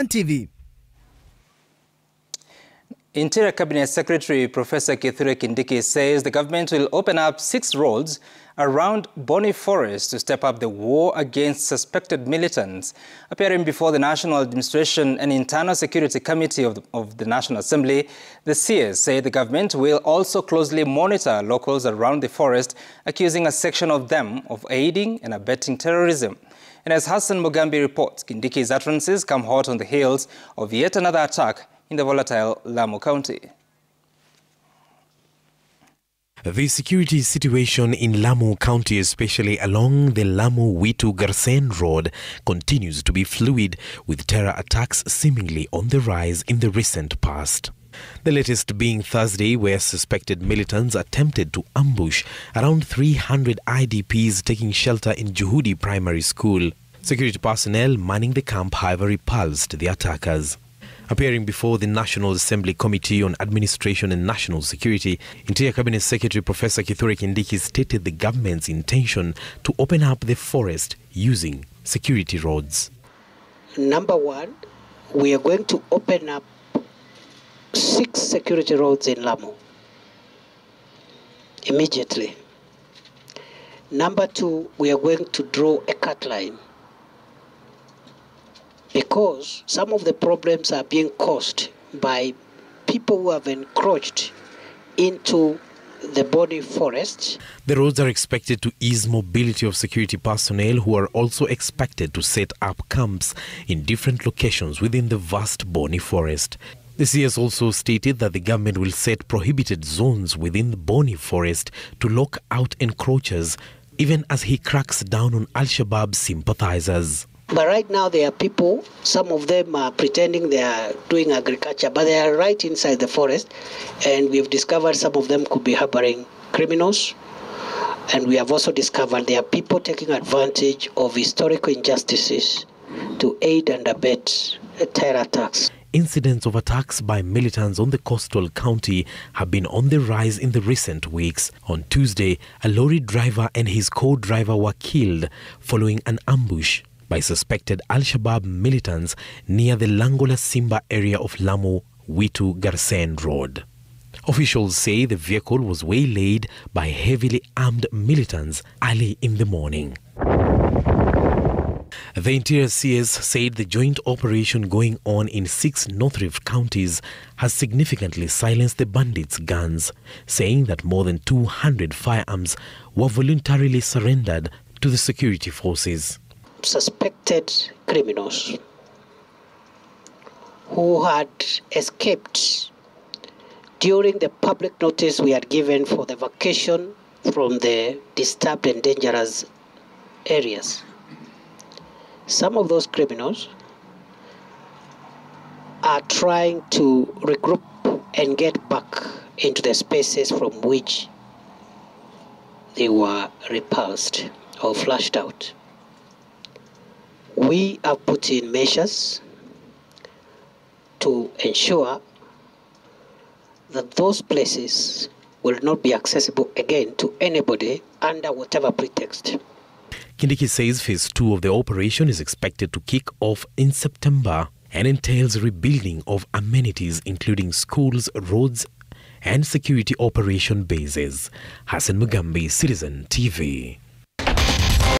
TV. Interior Cabinet Secretary Professor Kithure Kindiki says the government will open up 6 roads around Boni Forest to step up the war against suspected militants. Appearing before the National Administration and Internal Security Committee of the National Assembly, the CS say the government will also closely monitor locals around the forest, accusing a section of them of aiding and abetting terrorism. And as Hassan Mugambi reports, Kindiki's utterances come hot on the heels of yet another attack in the volatile Lamu County. The security situation in Lamu County, especially along the Lamu-Witu-Garsen road, continues to be fluid, with terror attacks seemingly on the rise in the recent past. The latest being Thursday, where suspected militants attempted to ambush around 300 IDPs taking shelter in Juhudi Primary School. Security personnel manning the camp, however, repulsed the attackers. Appearing before the National Assembly Committee on Administration and National Security, Interior Cabinet Secretary Professor Kithure Kindiki stated the government's intention to open up the forest using security roads. Number one, we are going to open up 6 security roads in Lamu immediately. Number two, we are going to draw a cut line, because some of the problems are being caused by people who have encroached into the Boni Forest. The roads are expected to ease mobility of security personnel, who are also expected to set up camps in different locations within the vast Boni Forest. The CS also stated that the government will set prohibited zones within the Boni Forest to lock out encroachers, even as he cracks down on Al-Shabaab sympathizers. But right now there are people, some of them are pretending they are doing agriculture, but they are right inside the forest, and we've discovered some of them could be harboring criminals. And we have also discovered there are people taking advantage of historical injustices to aid and abet terror attacks. Incidents of attacks by militants on the coastal county have been on the rise in the recent weeks. On Tuesday, a lorry driver and his co-driver were killed following an ambush by suspected Al-Shabaab militants near the Langola Simba area of Lamu-Witu-Garsen road. Officials say the vehicle was waylaid by heavily armed militants early in the morning. The Interior CS said the joint operation going on in 6 North Rift counties has significantly silenced the bandits' guns, saying that more than 200 firearms were voluntarily surrendered to the security forces. Suspected criminals who had escaped during the public notice we had given for the vacation from the disturbed and dangerous areas. Some of those criminals are trying to regroup and get back into the spaces from which they were repulsed or flushed out. We have put in measures to ensure that those places will not be accessible again to anybody under whatever pretext. Kindiki says phase 2 of the operation is expected to kick off in September and entails rebuilding of amenities including schools, roads and security operation bases. Hassan Mugambi, Citizen TV.